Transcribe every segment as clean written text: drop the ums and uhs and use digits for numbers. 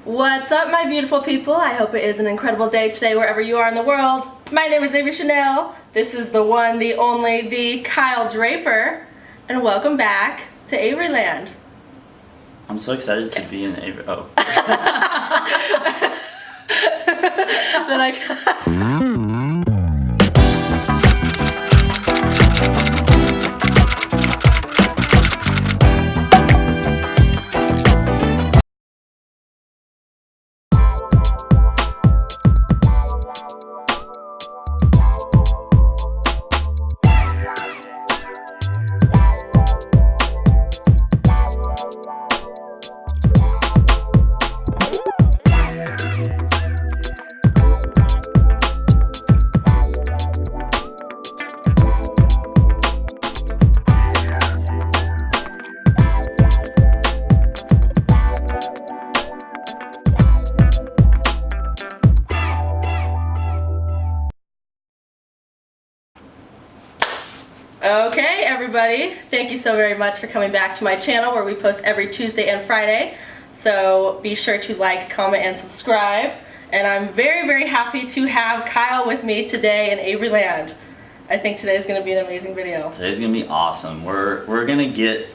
What's up, my beautiful people? I hope it is an incredible day today wherever you are in the world. My name is Avree Chanel. This is the one, the only, the Kyle Draper. And welcome back to Avree Land. I'm so excited to be in Avree. Oh. Then I... Okay, everybody, thank you so very much for coming back to my channel where we post every Tuesday and Friday. So be sure to like, comment, and subscribe. And I'm very, very happy to have Kyle with me today in Avree Land. I think today's going to be an amazing video. Today's going to be awesome. We're going to get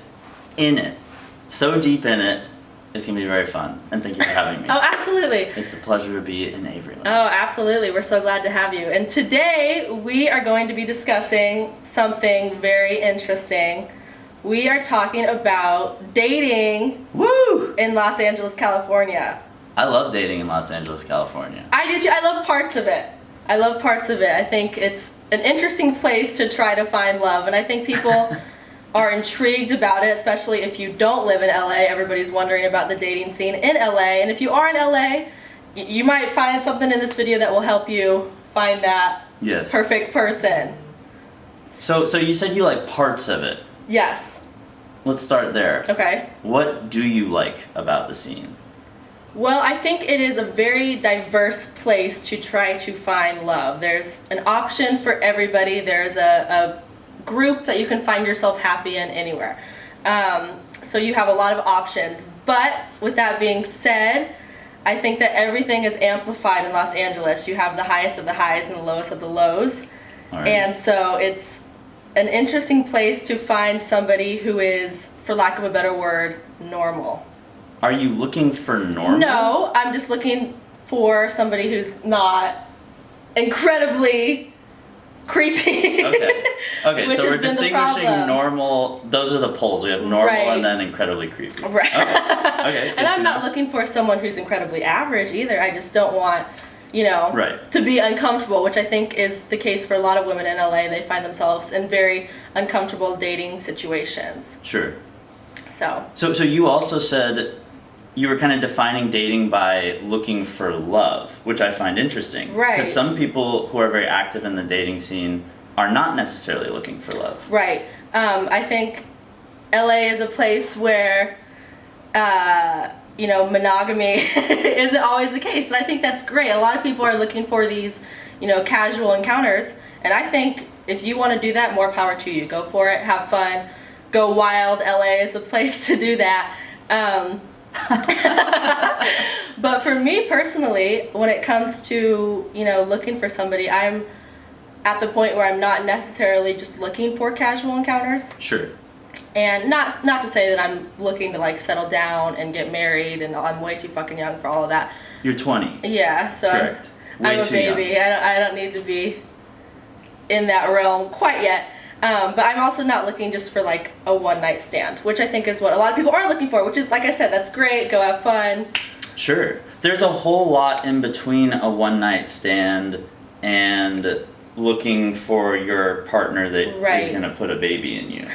in it, so deep in it. It's going to be very fun. And thank you for having me. Oh, absolutely. It's a pleasure to be in Avree Land. Oh, absolutely. We're so glad to have you. And today we are going to be discussing something very interesting. We are talking about dating in Los Angeles, California. I love dating in Los Angeles, California. I do too. I love parts of it. I love parts of it. I think it's an interesting place to try to find love. And I think people are intrigued about it, especially if you don't live in LA. Everybody's wondering about the dating scene in LA. And if you are in LA, you might find something in this video that will help you find that perfect person. So you said you like parts of it. Yes. Let's start there. Okay. What do you like about the scene? Well, I think it is a very diverse place to try to find love. There's an option for everybody. There's a group that you can find yourself happy in anywhere. So you have a lot of options. But with that being said, I think that everything is amplified in Los Angeles. You have the highest of the highs and the lowest of the lows. All right. And so it's an interesting place to find somebody who is, for lack of a better word, normal. Are you looking for normal? No, I'm just looking for somebody who's not incredibly creepy. Okay, so we're distinguishing normal. Those are the poles. We have normal and then incredibly creepy. Right. Okay. And I'm not looking for someone who's incredibly average either. I just don't want, to be uncomfortable, which I think is the case for a lot of women in LA. They find themselves in very uncomfortable dating situations. Sure. So you also said you were kind of defining dating by looking for love, which I find interesting. Right. Because some people who are very active in the dating scene are not necessarily looking for love. Right. I think LA is a place where, monogamy isn't always the case. And I think that's great. A lot of people are looking for these, casual encounters. And I think if you want to do that, more power to you. Go for it. Have fun. Go wild. LA is a place to do that. But for me personally, when it comes to, looking for somebody, I'm at the point where I'm not necessarily just looking for casual encounters. Sure. And not to say that I'm looking to settle down and get married, and I'm way too fucking young for all of that. You're 20. Yeah, so correct. I'm a baby. I don't need to be in that realm quite yet. But I'm also not looking just for a one-night stand, which I think is what a lot of people are looking for, which is, like I said, that's great, go have fun. Sure. There's a whole lot in between a one-night stand and looking for your partner that is going to put a baby in you.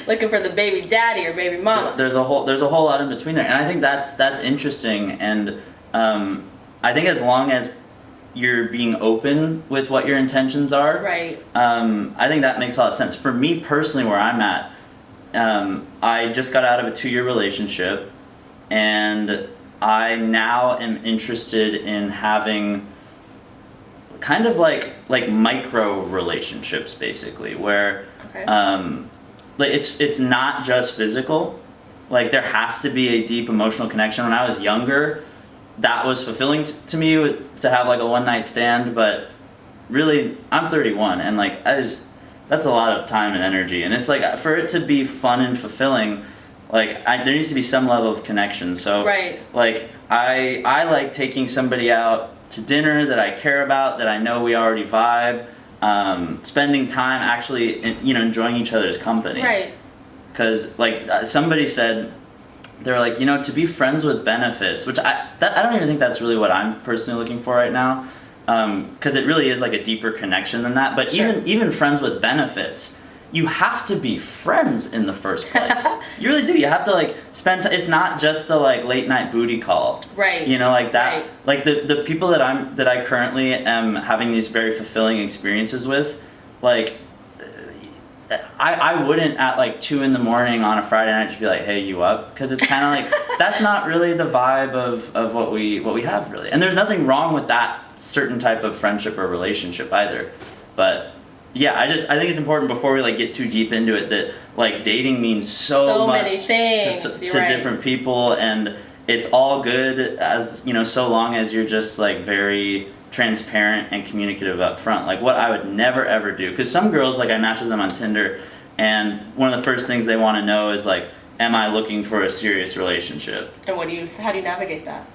Looking for the baby daddy or baby mama. There's a whole lot in between there, and I think that's interesting, and I think as long as you're being open with what your intentions are. Right. I think that makes a lot of sense. For me personally, where I'm at, I just got out of a 2-year relationship, and I now am interested in having kind of like micro relationships, basically, where it's not just physical. Like, there has to be a deep emotional connection. When I was younger, that was fulfilling to me to have like a one night stand, but really I'm 31 and like that's a lot of time and energy, and it's like for it to be fun and fulfilling, like there needs to be some level of connection. So right. like I like taking somebody out to dinner that I care about, that I know we already vibe, spending time actually enjoying each other's company. Right. Because like somebody said, they're like, to be friends with benefits, which I don't even think that's really what I'm personally looking for right now, because it really is like a deeper connection than that. But sure. even friends with benefits, you have to be friends in the first place. You really do. You have to like spend. It's not just the like late night booty call. Right. Like that. Right. Like the people that I currently am having these very fulfilling experiences with, like. I wouldn't at like 2 a.m. on a Friday night just be like, hey, you up? Because it's kind of like that's not really the vibe of what we have really. And there's nothing wrong with that certain type of friendship or relationship either. But yeah, I think it's important before we like get too deep into it that like dating means so much many things to right. different people, and it's all good as so long as you're just like very transparent and communicative up front. Like what I would never ever do, because some girls, like I match with them on Tinder, and one of the first things they want to know is like, am I looking for a serious relationship? And how do you navigate that?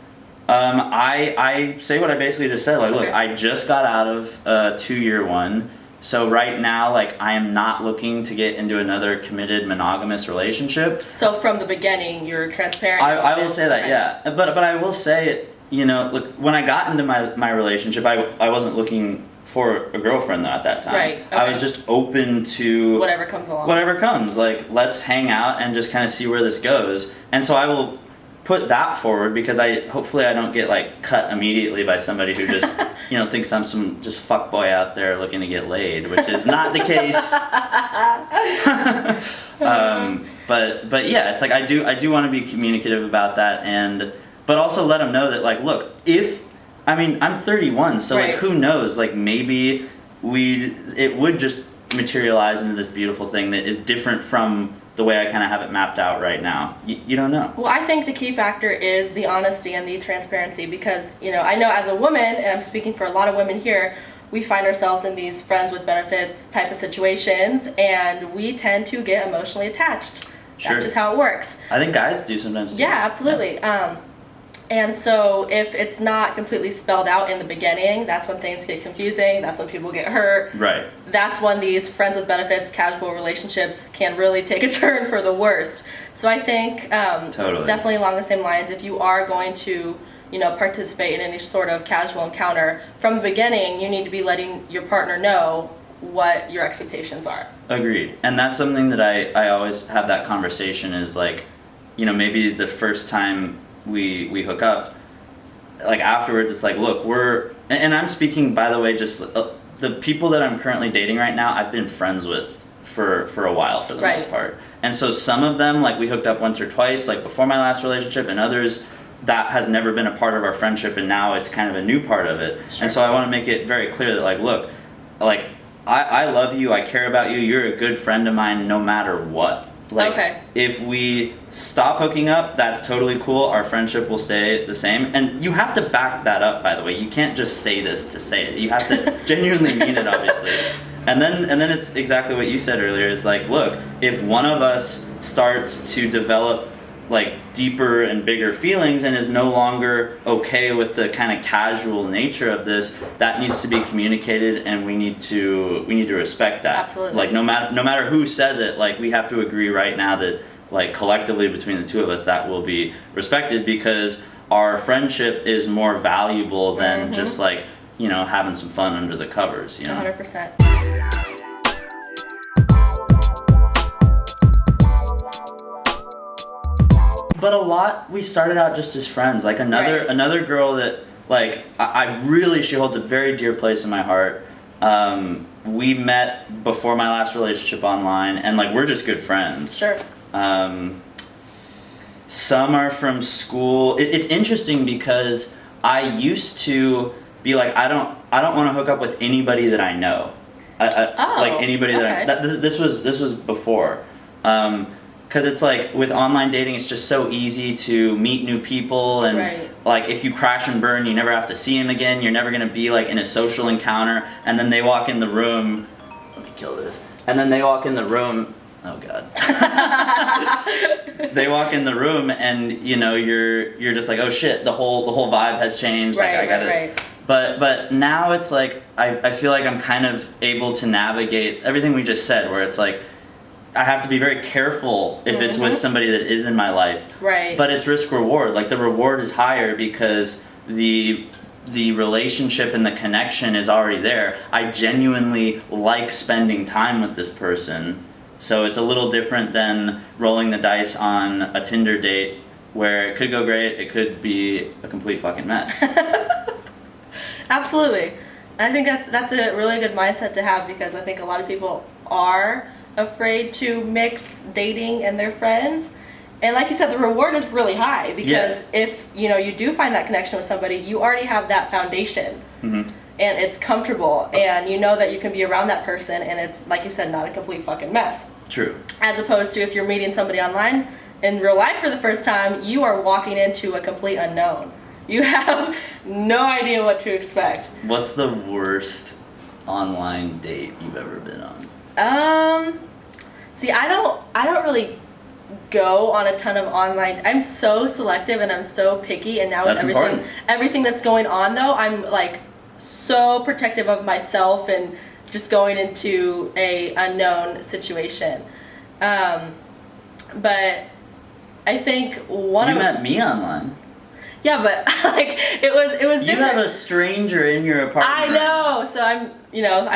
I say what I basically just said. Like, look, okay. I just got out of a 2-year one, so right now, like, I am not looking to get into another committed monogamous relationship. So from the beginning, you're transparent. I will say that, yeah. But I will say, look, when I got into my relationship, I wasn't looking for a girlfriend though at that time. Right. Okay. I was just open to whatever comes along. Whatever comes. Like, let's hang out and just kind of see where this goes. And so I will put that forward because hopefully I don't get like cut immediately by somebody who just thinks I'm some just fuckboy out there looking to get laid, which is not the case. But yeah, it's like I do want to be communicative about that, but also let them know that like, look, I'm 31, so right. like who knows, like maybe it would just materialize into this beautiful thing that is different from the way I kind of have it mapped out right now. You don't know. Well, I think the key factor is the honesty and the transparency, because I know as a woman, and I'm speaking for a lot of women here, we find ourselves in these friends with benefits type of situations, and we tend to get emotionally attached. Sure. That's just how it works. I think guys do sometimes too. Yeah, absolutely. Yeah. And so if it's not completely spelled out in the beginning, that's when things get confusing, that's when people get hurt. Right. That's when these friends with benefits, casual relationships can really take a turn for the worst. So I think totally. Definitely along the same lines, if you are going to participate in any sort of casual encounter, from the beginning, you need to be letting your partner know what your expectations are. Agreed. And that's something that I always have that conversation is like, maybe the first time we hook up, like afterwards it's like, look, and I'm speaking, by the way, just the people that I'm currently dating right now, I've been friends with for a while for the right. most part. And so some of them, like we hooked up once or twice, like before my last relationship, and others that has never been a part of our friendship, and now it's kind of a new part of it. Sure. And so I want to make it very clear that like, look, like I love you, I care about you, you're a good friend of mine no matter what. Like, okay. If we stop hooking up, that's totally cool. Our friendship will stay the same. And you have to back that up, by the way. You can't just say this to say it. You have to genuinely mean it, obviously. And then it's exactly what you said earlier. Is like, look, if one of us starts to develop like deeper and bigger feelings and is no longer okay with the kind of casual nature of this, that needs to be communicated, and we need to respect that. Absolutely. Like no matter who says it, like we have to agree right now that like collectively between the two of us that will be respected, because our friendship is more valuable than mm-hmm. just like having some fun under the covers. 100%. But a lot, we started out just as friends. Like another girl that like I really, she holds a very dear place in my heart. We met before my last relationship online, and like we're just good friends. Sure. Some are from school. It's interesting because I used to be like, I don't want to hook up with anybody that I know. Like anybody okay. that this was before. Because because it's like with online dating, it's just so easy to meet new people, and Right. like if you crash and burn, you never have to see them again. You're never gonna be like in a social encounter, and then they walk in the room. Let me kill this. And then they walk in the room. Oh God. They walk in the room, and you know you're just like, oh shit, the whole vibe has changed. Right, like I gotta. right. But now it's like I feel like I'm kind of able to navigate everything we just said, where it's like I have to be very careful if it's with somebody that is in my life. Right. But it's risk reward. Like the reward is higher because the relationship and the connection is already there. I genuinely like spending time with this person. So it's a little different than rolling the dice on a Tinder date where it could go great, it could be a complete fucking mess. Absolutely. I think that's a really good mindset to have, because I think a lot of people are afraid to mix dating and their friends. And like you said, the reward is really high, because if you know you do find that connection with somebody, you already have that foundation. Mm-hmm. And it's comfortable, and you know that you can be around that person, and it's, like you said, not a complete fucking mess. True. As opposed to if you're meeting somebody online in real life for the first time, you are walking into a complete unknown. You have no idea what to expect. What's the worst online date you've ever been on? See, I don't really go on a ton of online. I'm so selective and I'm so picky, and now with everything that's going on though, I'm like so protective of myself and just going into a unknown situation. But I think You met me online. Yeah, but like it was different. You have a stranger in your apartment. I know. So I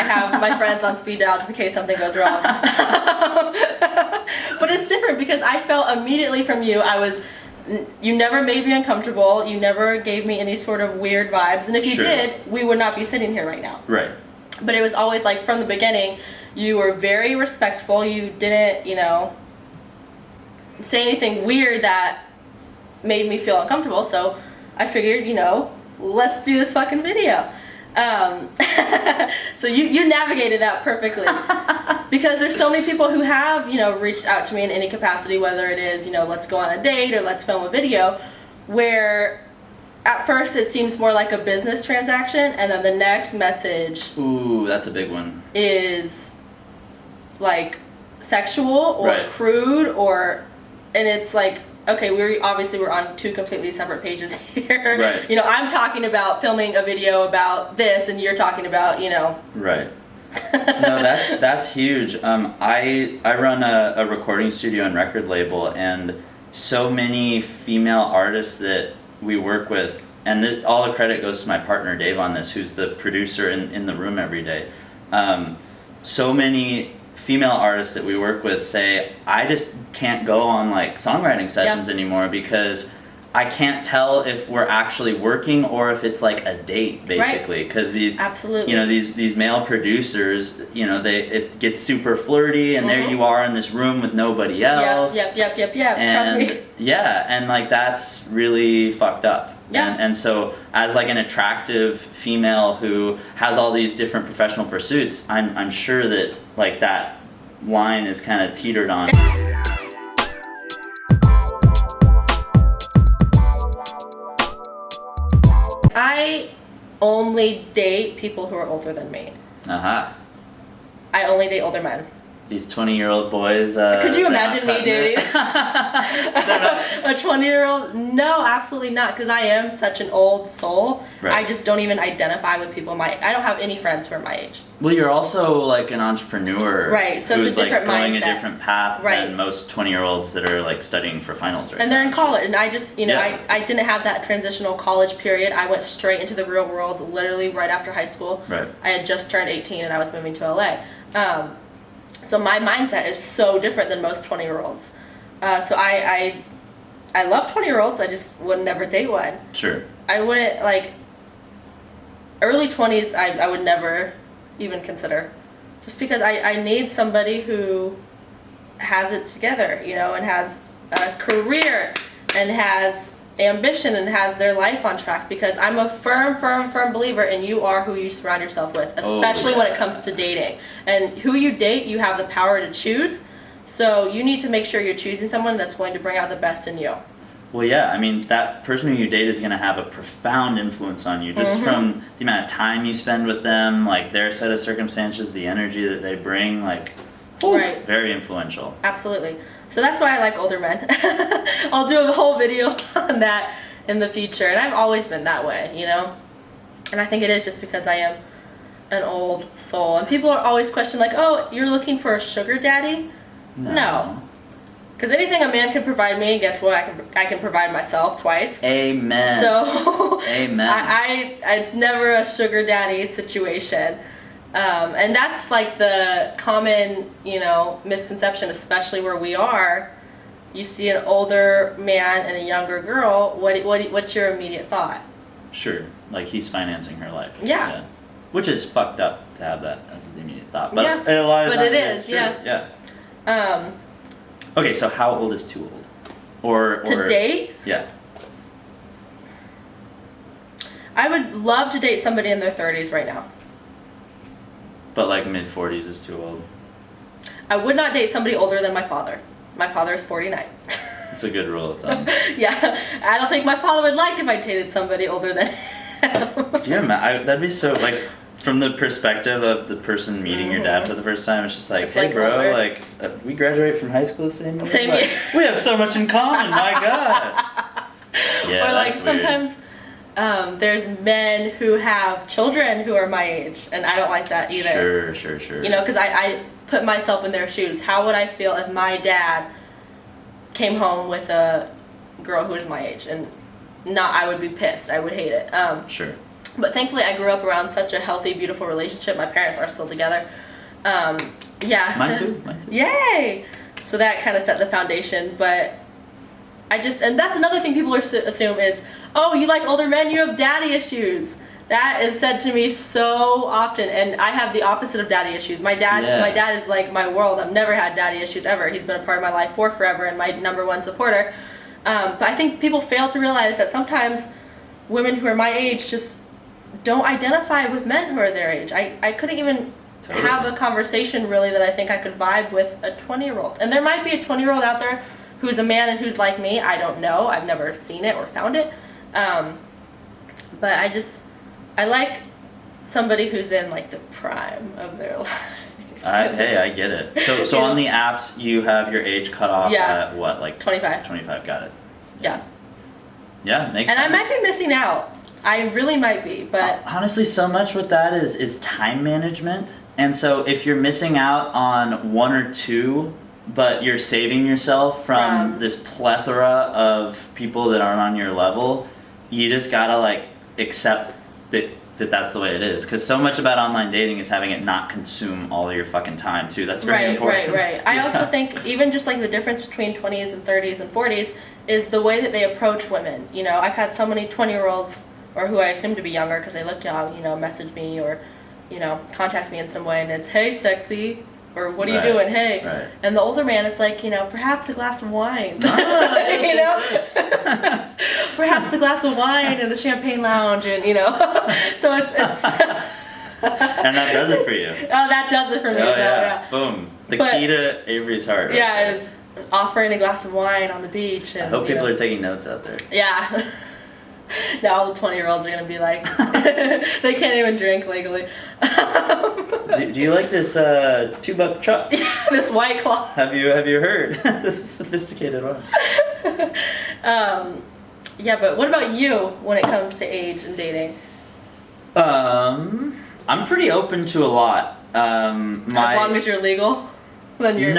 have my friends on speed dial just in case something goes wrong. But it's different because I felt immediately from you. You never made me uncomfortable. You never gave me any sort of weird vibes. And if you did, we would not be sitting here right now. Right. But it was always like from the beginning, you were very respectful. You didn't, say anything weird that made me feel uncomfortable. So I figured, let's do this fucking video. So you navigated that perfectly. Because there's so many people who have, reached out to me in any capacity, whether it is, let's go on a date or let's film a video, where at first it seems more like a business transaction, and then the next message Ooh, that's a big one. is like sexual or crude, and it's like, okay, we're on two completely separate pages here. Right. I'm talking about filming a video about this, and you're talking about, Right. No, that's huge. I run a recording studio and record label, and so many female artists that we work with, and all the credit goes to my partner Dave on this, who's the producer in the room every day. So many female artists that we work with say, I just can't go on like songwriting sessions anymore because I can't tell if we're actually working or if it's like a date, basically. Because these, these male producers, it gets super flirty, and there you are in this room with nobody else. Yep. And, trust me. Yeah, and like that's really fucked up. Yeah. And so as like an attractive female who has all these different professional pursuits, I'm sure that like that line is kind of teetered on. I only date people who are older than me. Uh-huh. I only date older men. These 20-year-old boys. Could you imagine me dating a 20-year-old? No, absolutely not, because I am such an old soul. Right. I just don't even identify with people I don't have any friends who are my age. Well, you're also like an entrepreneur. Right, so it's a different like going mindset. a different path than most 20-year-olds that are like studying for finals right And they're now. in college, and I just, I didn't have that transitional college period. I went straight into the real world literally right after high school. Right. I had just turned 18 and I was moving to LA. So my mindset is so different than most 20-year-olds. So I love 20-year-olds. I just would never date one. Sure. I wouldn't, like, early 20s, I would never even consider. Just because I need somebody who has it together, and has a career and has ambition and has their life on track, because I'm a firm believer in you are who you surround yourself with, especially when it comes to dating. And who you date, you have the power to choose. So you need to make sure you're choosing someone that's going to bring out the best in you. Well, yeah, I mean, that person who you date is going to have a profound influence on you just from the amount of time you spend with them, like their set of circumstances, the energy that they bring, like, Right. very influential. Absolutely. So that's why I like older men. I'll do a whole video on that in the future. And I've always been that way, you know? And I think it is just because I am an old soul. And people are always questioning, like, oh, you're looking for a sugar daddy? No. Because anything a man can provide me, guess what? I can provide myself twice. Amen. So, Amen. It's never a sugar daddy situation. And that's like the common, you know, misconception, especially where we are. You see an older man and a younger girl. What's your immediate thought? Sure, like he's financing her life. Yeah. Which is fucked up to have that as the immediate thought, but yeah. a lot of but times it is, true. Yeah. Okay, so how old is too old? Or to date? Yeah. I would love to date somebody in their 30s right now. But like mid-40s is too old. I would not date somebody older than my father. My father is 49. It's a good rule of thumb. Yeah, I don't think my father would like if I dated somebody older than him. Yeah, that'd be so, like, from the perspective of the person meeting your dad for the first time, it's just like, It's hey like bro, older. like, we graduate from high school the same year? Same Like, year. We have so much in common, my god. Yeah, Or like that's weird. sometimes there's men who have children who are my age, and I don't like that either. Sure. You know, because I put myself in their shoes. How would I feel if my dad came home with a girl who is my age? And I would be pissed. I would hate it. Sure. But thankfully, I grew up around such a healthy, beautiful relationship. My parents are still together. Yeah. Mine too. Yay! So that kind of set the foundation. But and that's another thing people assume is, oh, you like older men, you have daddy issues. That is said to me so often, and I have the opposite of daddy issues. My dad is like my world. I've never had daddy issues ever. He's been a part of my life for forever and my number one supporter. But I think people fail to realize that sometimes women who are my age just don't identify with men who are their age. I couldn't even have a conversation really that I think I could vibe with a 20-year-old. And there might be a 20-year-old out there who's a man and who's like me. I don't know. I've never seen it or found it. But I like somebody who's in like the prime of their life. Hey, I get it. So on the apps, you have your age cut off at what, like 25. 25, got it. Yeah. Yeah, makes and sense. I might be missing out. I really might be, but honestly, so much with that is time management. And so if you're missing out on one or two, but you're saving yourself from this plethora of people that aren't on your level, you just gotta like accept that that's the way it is. Because so much about online dating is having it not consume all of your fucking time too. That's very important. Right. I also think even just like the difference between 20s and 30s and 40s is the way that they approach women. You know, I've had so many 20-year-olds, or who I assume to be younger because they look young, you know, message me or, you know, contact me in some way, and it's, hey, sexy, or what are you doing, hey. Right. And the older man, it's like, you know, perhaps a glass of wine. Yes. Perhaps a glass of wine in a champagne lounge, and, you know, so it's and that does it for you. Oh, that does it for me. Oh, yeah. Boom. The key to Avery's heart. Yeah, is offering a glass of wine on the beach. And, I hope people are taking notes out there. Yeah. Now all the 20-year-olds are going to be like, they can't even drink legally. Do you like this $2 chuck? This White Claw. Have you heard? This is sophisticated one. Yeah, but what about you when it comes to age and dating? I'm pretty open to a lot. As long as you're legal, then you're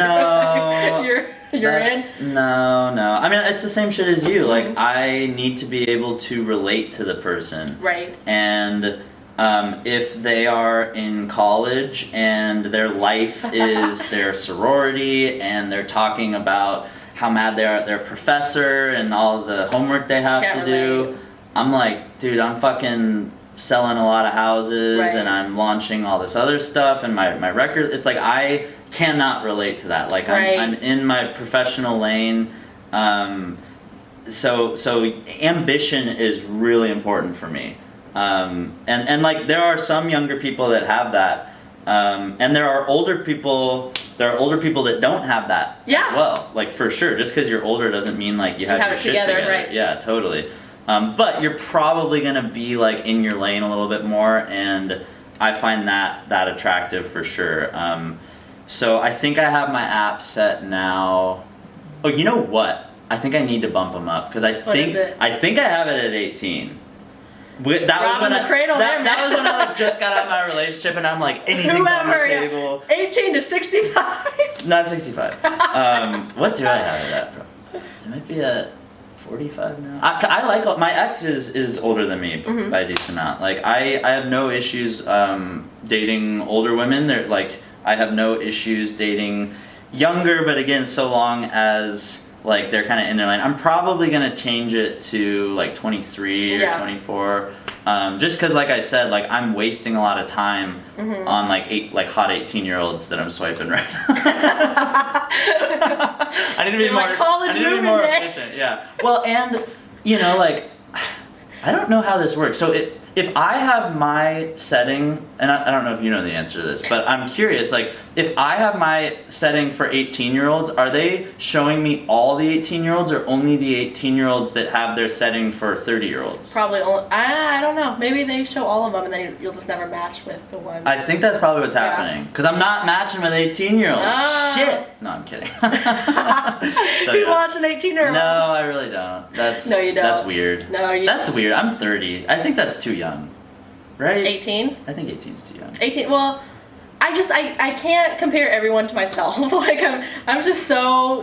you're in. No. I mean, it's the same shit as you. Like, I need to be able to relate to the person. Right. And if they are in college and their life is their sorority and they're talking about how mad they are at their professor and all the homework they have to do, I'm like, dude, I'm fucking selling a lot of houses and I'm launching all this other stuff and my record. It's like I cannot relate to that. Like I'm in my professional lane. So ambition is really important for me. And like there are some younger people that have that. And there are older people there are older people that don't have that Yeah. as well. Like for sure, just because you're older doesn't mean like you have your it shit together, right. Yeah, totally. But you're probably gonna be like in your lane a little bit more, and I find that attractive for sure. So I think I have my app set now. Oh, you know what? I think I need to bump them up because What is it? I think I have it at 18. That was Robbing when the cradle there, that man. was when I like just got out of my relationship, and I'm like, anything's on the Whoever, table. 18 to 65. Not 65. What do I have it at, bro? It might be at 45 now. I like my ex is older than me by a decent amount. Like I have no issues dating older women. They're like I have no issues dating younger, but again, so long as like they're kind of in their lane. I'm probably gonna change it to like 23 or 24, just because, like I said, like I'm wasting a lot of time on like hot 18-year-olds that I'm swiping right now. I need to be more. Like college I need to be more efficient. Yeah. Well, and you know, like I don't know how this works. So if I have my setting, and I don't know if you know the answer to this, but I'm curious, like, if I have my setting for 18-year-olds, are they showing me all the 18-year-olds or only the 18-year-olds that have their setting for 30-year-olds? Probably only, I don't know. Maybe they show all of them and then you'll just never match with the ones. I think that's probably what's happening. Because I'm not matching with 18-year-olds. Shit! No, I'm kidding. So, Who wants an 18-year-old? No, I really don't. No, you don't. That's weird. No, you That's weird. I'm 30. I think that's too young. Right? 18? I think 18's too young. 18, well, I can't compare everyone to myself. Like, I'm just so,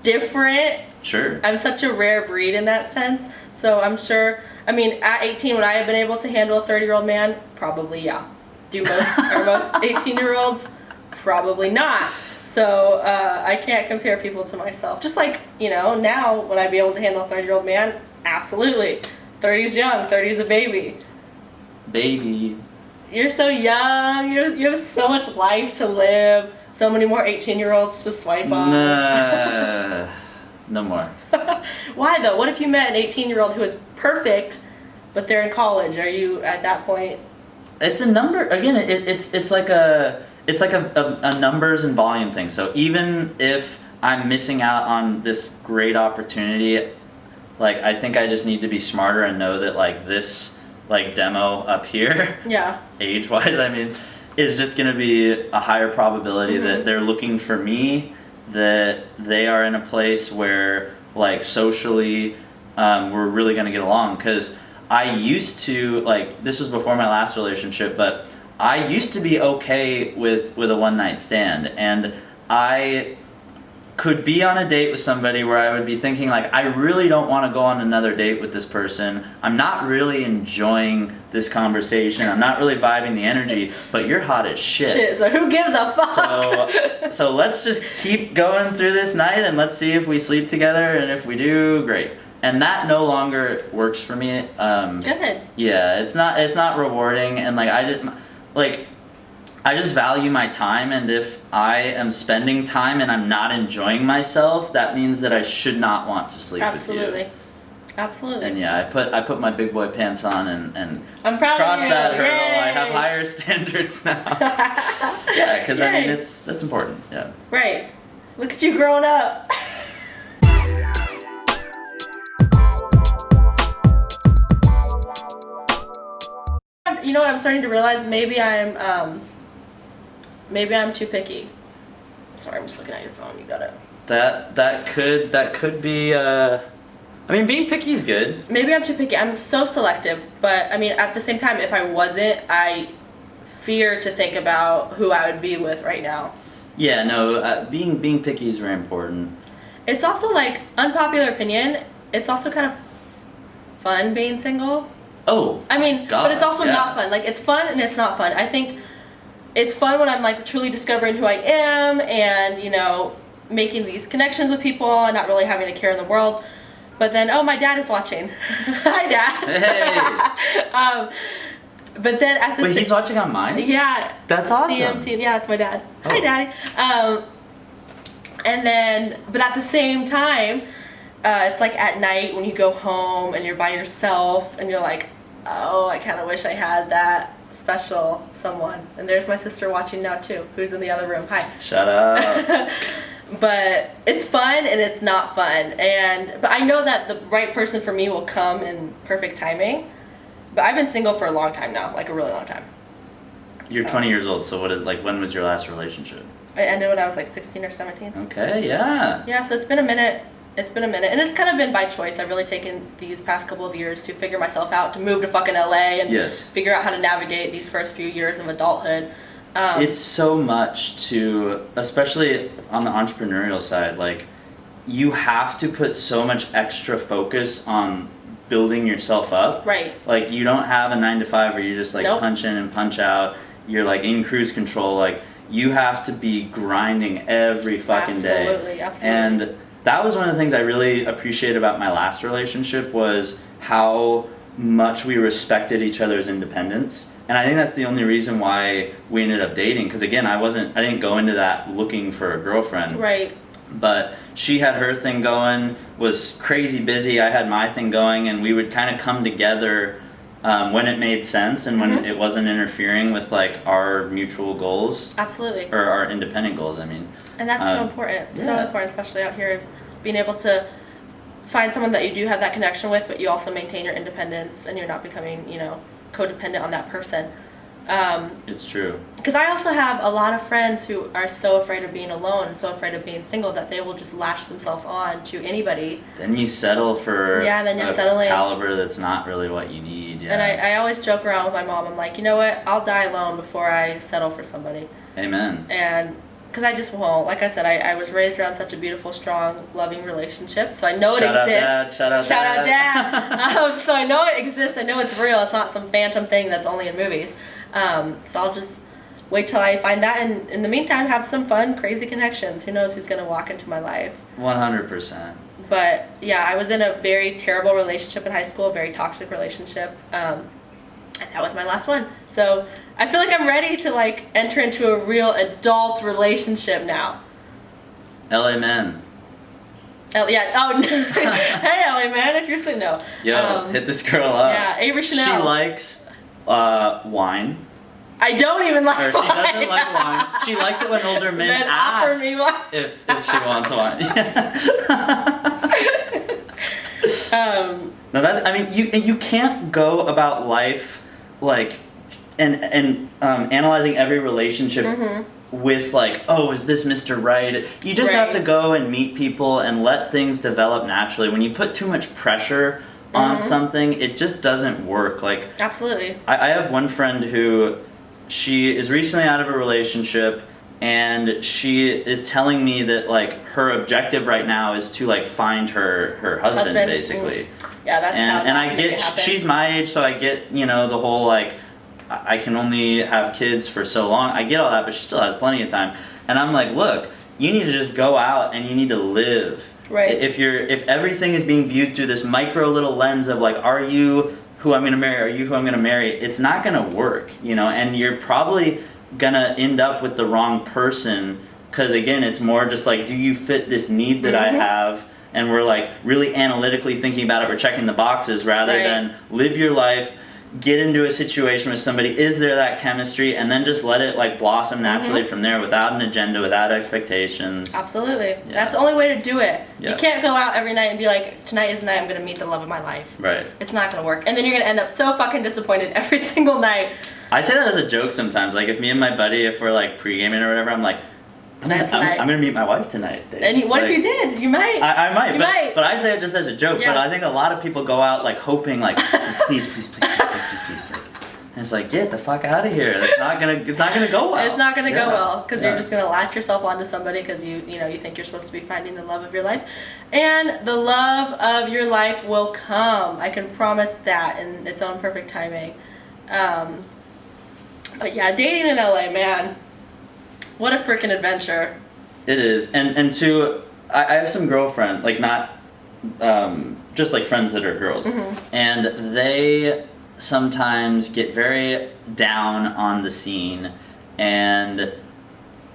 different. Sure. I'm such a rare breed in that sense. So I'm sure, at 18, would I have been able to handle a 30-year-old man? Probably, yeah. Do most 18-year-olds? Probably not. So I can't compare people to myself. Just like, now, would I be able to handle a 30-year-old man? Absolutely. 30's young, 30's a baby. Baby. You're so young, you have so much life to live, so many more 18-year-olds to swipe on. Nah, no more. Why though? What if you met an 18-year-old who is perfect, but they're in college? Are you at that point? It's a number, again, it's like a numbers and volume thing. So even if I'm missing out on this great opportunity, like I think I just need to be smarter and know that like this like demo up here, age-wise, is just going to be a higher probability that they're looking for me, that they are in a place where like socially we're really going to get along. Because I used to, like, this was before my last relationship, but I used to be okay with a one-night stand, and I could be on a date with somebody where I would be thinking like, I really don't want to go on another date with this person. I'm not really enjoying this conversation. I'm not really vibing the energy, but you're hot as shit. So who gives a fuck? So let's just keep going through this night and let's see if we sleep together, and if we do, great. And that no longer works for me. Good. Yeah, it's not rewarding, and like I just value my time, and if I am spending time and I'm not enjoying myself, that means that I should not want to sleep with you. Absolutely. And yeah, I put my big boy pants on and I'm proud cross of you. that hurdle. Yay. I have higher standards now. Yeah, because that's important. Yeah. Right. Look at you growing up. You know what I'm starting to realize? Maybe I'm too picky. Sorry, I'm just looking at your phone. You got it. That could be. Being picky is good. Maybe I'm too picky. I'm so selective, but at the same time, if I wasn't, I fear to think about who I would be with right now. Yeah, no. Being picky is very important. It's also like unpopular opinion. It's also kind of fun being single. Oh. God, but it's also yeah. not fun. Like, it's fun and it's not fun. I think it's fun when I'm like truly discovering who I am and, making these connections with people and not really having a care in the world. But then, my dad is watching. Hi, Dad. Hey. But then at the Wait, he's watching on mine? Yeah. That's awesome. CMT. Yeah, it's my dad. Oh. Hi, Daddy. But at the same time, it's like at night when you go home and you're by yourself and you're like, oh, I kind of wish I had that special someone. And there's my sister watching now too, who's in the other room. Hi. Shut up. But it's fun and it's not fun. But I know that the right person for me will come in perfect timing. But I've been single for a long time now, like a really long time. You're 20 years old, so when was your last relationship? I ended when I was like 16 or 17. Okay, yeah. Yeah, so it's been a minute. It's been a minute. And it's kind of been by choice. I've really taken these past couple of years to figure myself out, to move to fucking LA and figure out how to navigate these first few years of adulthood. It's so much to, especially on the entrepreneurial side, like, you have to put so much extra focus on building yourself up. Right. Like, you don't have a 9-to-5 where you just like Nope. punch in and punch out. You're like in cruise control. Like, you have to be grinding every fucking day. Absolutely. And that was one of the things I really appreciated about my last relationship, was how much we respected each other's independence. And I think that's the only reason why we ended up dating. Because again, I didn't go into that looking for a girlfriend. Right. But she had her thing going, was crazy busy. I had my thing going, and we would kind of come together when it made sense and when it wasn't interfering with like our mutual goals. Absolutely. Or our independent goals, I mean. And that's so important. Yeah. So important, especially out here, is being able to find someone that you do have that connection with, but you also maintain your independence and you're not becoming, codependent on that person. It's true. Because I also have a lot of friends who are so afraid of being alone and so afraid of being single that they will just lash themselves on to anybody. Then you settle for then you're settling. caliber that's not really what you need. Yeah. And I always joke around with my mom. I'm like, you know what? I'll die alone before I settle for somebody. Amen. And because I just won't. Like I said, I was raised around such a beautiful, strong, loving relationship. So I know it exists. Shout out Dad. So I know it exists. I know it's real. It's not some phantom thing that's only in movies. So I'll just wait till I find that, and in the meantime, have some fun, crazy connections. Who knows who's going to walk into my life? 100%. But yeah, I was in a very terrible relationship in high school, a very toxic relationship. And that was my last one. So I feel like I'm ready to like enter into a real adult relationship now. LA men. Yeah. Oh, hey, LA man, if you're saying no. Yo, hit this girl up. Yeah, Avree Chanel. She likes wine. I don't even like or wine. She doesn't like wine. She likes it when older men ask offer me wine. if she wants wine. No, that's. I mean, you can't go about life like and analyzing every relationship with like, oh, is this Mr. Right? You just have to go and meet people and let things develop naturally. When you put too much pressure on something, it just doesn't work. Like, absolutely. I have one friend who, she is recently out of a relationship, and she is telling me that like her objective right now is to like find her husband basically. Yeah, that's and I get, she's my age, so I get, the whole like, I can only have kids for so long. I get all that, but she still has plenty of time. And I'm like, look, you need to just go out and you need to live. Right. If everything is being viewed through this micro little lens of like, are you who I'm gonna marry? Are you who I'm gonna marry? It's not gonna work, and you're probably gonna end up with the wrong person, because again, it's more just like, do you fit this need that I have? And we're like really analytically thinking about it, we're checking the boxes rather than live your life, get into a situation with somebody, is there that chemistry, and then just let it like blossom naturally from there without an agenda, without expectations. Absolutely. Yeah. That's the only way to do it. Yeah. You can't go out every night and be like, tonight is the night I'm going to meet the love of my life. Right. It's not going to work. And then you're going to end up so fucking disappointed every single night. I say that as a joke sometimes. Like if me and my buddy, if we're like pre-gaming or whatever, I'm like, I'm gonna meet my wife tonight, Dave. And what if you did? You might. I might, you but, might. But I say it just as a joke. Yeah. But I think a lot of people go out like hoping, like, please. Like, and it's like, get the fuck out of here. It's not gonna go well. It's not gonna go well, because you're just gonna latch yourself onto somebody because you think you're supposed to be finding the love of your life, and the love of your life will come. I can promise that in its own perfect timing. But yeah, dating in LA, man. What a freaking adventure. It is. And I have some girlfriend, like not just like friends that are girls. And they sometimes get very down on the scene. And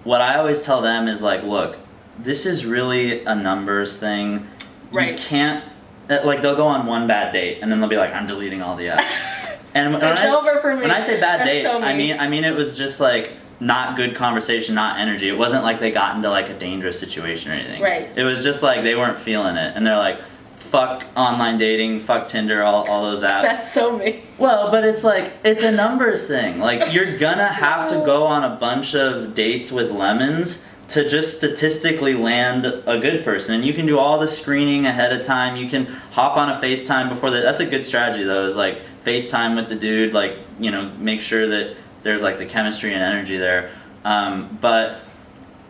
what I always tell them is like, look, this is really a numbers thing. Right. You can't, like they'll go on one bad date and then they'll be like, I'm deleting all the apps. And it's over for me. When I say bad That's date, so me. I mean it was just like not good conversation, not energy. It wasn't like they got into like a dangerous situation or anything. Right. It was just like they weren't feeling it, and they're like, fuck online dating, fuck Tinder, all those apps. That's so me. Well, but it's like, it's a numbers thing. Like, you're gonna have to go on a bunch of dates with lemons to just statistically land a good person. And you can do all the screening ahead of time. You can hop on a FaceTime before that. That's a good strategy, though, is like FaceTime with the dude, like, you know, make sure that there's like the chemistry and energy there. But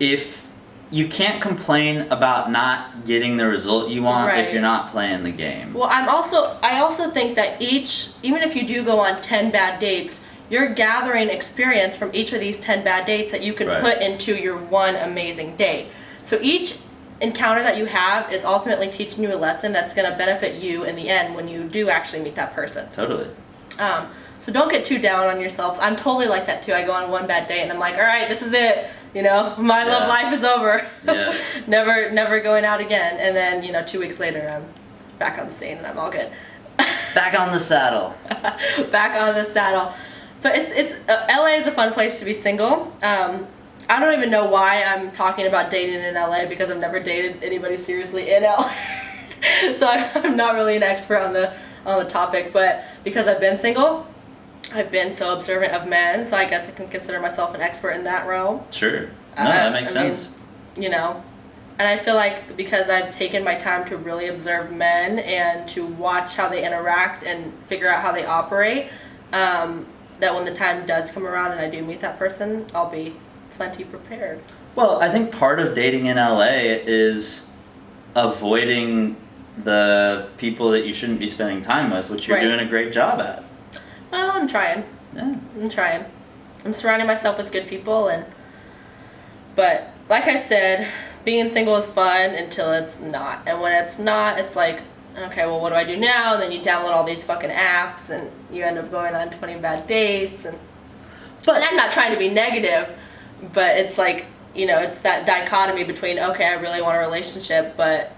if you can't complain about not getting the result you want if you're not playing the game. Well, I also think that even if you do go on 10 bad dates, you're gathering experience from each of these 10 bad dates that you can put into your one amazing date. So each encounter that you have is ultimately teaching you a lesson that's going to benefit you in the end when you do actually meet that person. Totally. So don't get too down on yourselves. I'm totally like that too. I go on one bad date and I'm like, all right, this is it. You know, my love life is over. Yeah. never going out again. And then, you know, 2 weeks later, I'm back on the scene and I'm all good. Back on the saddle. Back on the saddle. But it's LA is a fun place to be single. I don't even know why I'm talking about dating in LA because I've never dated anybody seriously in LA. So I'm not really an expert on the topic, but because I've been single, I've been so observant of men, so I guess I can consider myself an expert in that realm. Sure. No, that makes sense. You know, and I feel like because I've taken my time to really observe men and to watch how they interact and figure out how they operate, that when the time does come around and I do meet that person, I'll be plenty prepared. Well, I think part of dating in LA is avoiding the people that you shouldn't be spending time with, which you're doing a great job at. Well, I'm trying. Yeah. I'm trying. I'm surrounding myself with good people, but like I said, being single is fun until it's not. And when it's not, it's like, okay, well, what do I do now? And then you download all these fucking apps and you end up going on 20 bad dates. But I'm not trying to be negative, but it's like, you know, it's that dichotomy between, okay, I really want a relationship, but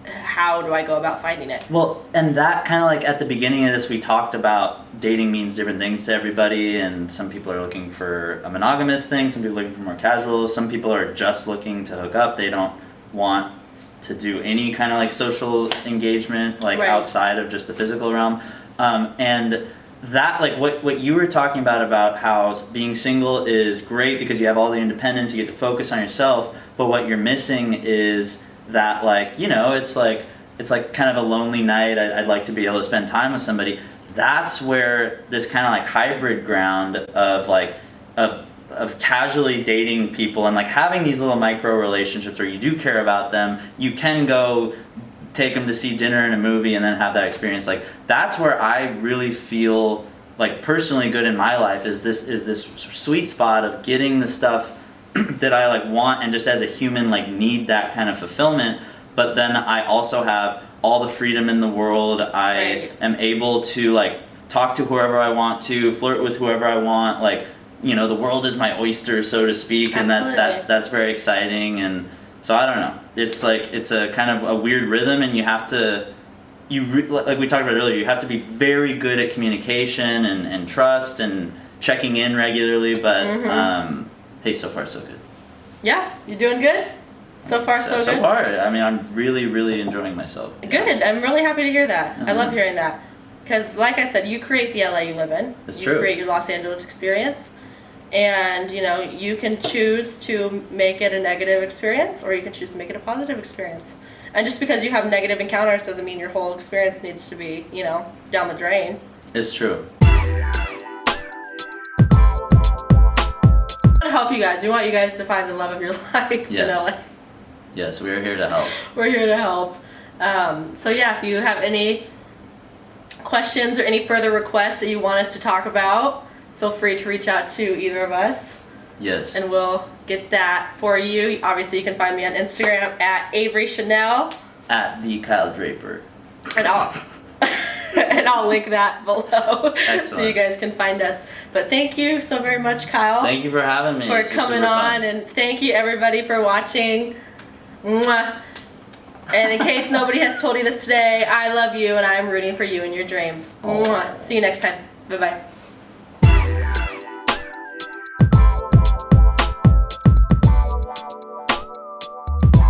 how do I go about finding it? Well, and that kind of like at the beginning of this, we talked about dating means different things to everybody, and some people are looking for a monogamous thing, some people are looking for more casual, some people are just looking to hook up, they don't want to do any kind of like social engagement like outside of just the physical realm. And that, like what you were talking about how being single is great because you have all the independence, you get to focus on yourself, but what you're missing is that, like, you know, it's like kind of a lonely night, I'd like to be able to spend time with somebody. That's where this kind of like hybrid ground of like of casually dating people and like having these little micro relationships where you do care about them, you can go take them to see dinner and a movie and then have that experience. Like, that's where I really feel like personally good in my life, is this sweet spot of getting the stuff that I like want and just as a human like need that kind of fulfillment, but then I also have all the freedom in the world. I am able to like talk to whoever I want to, flirt with whoever I want, like, you know, the world is my oyster, so to speak. Absolutely. And that's very exciting. And so I don't know, it's like it's a kind of a weird rhythm, and you have to like we talked about earlier, you have to be very good at communication and trust and checking in regularly, but hey, so far so good. Yeah, you doing good? So far so good? So far, I mean, I'm really, really enjoying myself. Good, I'm really happy to hear that. I love hearing that. Because like I said, you create the LA you live in. It's you true. Create your Los Angeles experience. And, you know, you can choose to make it a negative experience or you can choose to make it a positive experience. And just because you have negative encounters doesn't mean your whole experience needs to be, you know, down the drain. It's true. To help you guys. We want you guys to find the love of your life in LA. Yes, we are here to help. We're here to help. So yeah, if you have any questions or any further requests that you want us to talk about, feel free to reach out to either of us. Yes. And we'll get that for you. Obviously, you can find me on Instagram at Avree Chanel. At the Kyle Draper. And I'll link that below. Excellent. So you guys can find us. But thank you so very much, Kyle. Thank you for having me. For coming on, and thank you everybody for watching. Mwah. And in case nobody has told you this today, I love you and I'm rooting for you in your dreams. Mwah. See you next time. Bye-bye.